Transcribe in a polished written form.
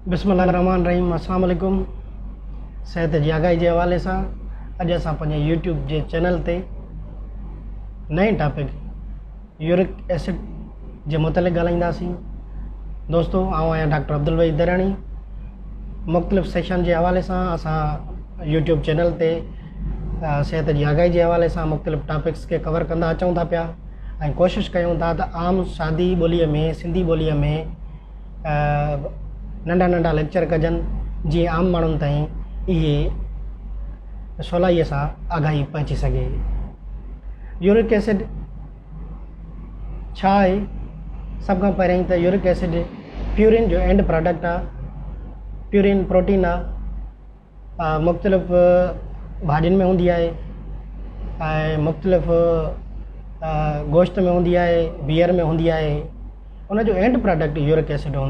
बिस्मिल्लाहिर्रहमानिर्रहीम। अस्सलाम वालेकुम। सेहत जी आगाही जे हवाले सां अॼु असां पंहिंजे यूट्यूब जे चैनल ते नए टॉपिक यूरिक एसिड जे मुतलिक़ ॻाल्हाईंदासीं। दोस्तों, आउं आहियां डॉक्टर अब्दुल वहीद दरानी। मुख़्तलिफ़ सेशन जे हवाले सां असां यूट्यूब चैनल ते सेहत जी आगाही जे हवाले सां मुख़्तलिफ़ टॉपिक्स खे कवर कंदा अचूं था पिया ऐं कोशिशि कयूं था त आम सादी ॿोलीअ में, सिंधी ॿोलीअ में नंढा नंढा लेक्चर कजनि जीअं आम माण्हुनि ताईं इहे सवलाईअ सां आगाही पहुची सघे। यूरिक एसिड छा आहे? सभ खां पहिरियों त यूरिक एसिड प्यूरिन जो एंड प्रोडक्ट आहे। प्यूरिन प्रोटीन आहे, मुख़्तलिफ़ भाॼियुनि में हूंदी आहे ऐं मुख़्तलिफ़ गोश्त में हूंदी आहे, बियर में हूंदी आहे। उनजो एंड प्रोडक्ट यूरिक एसिड हूंदो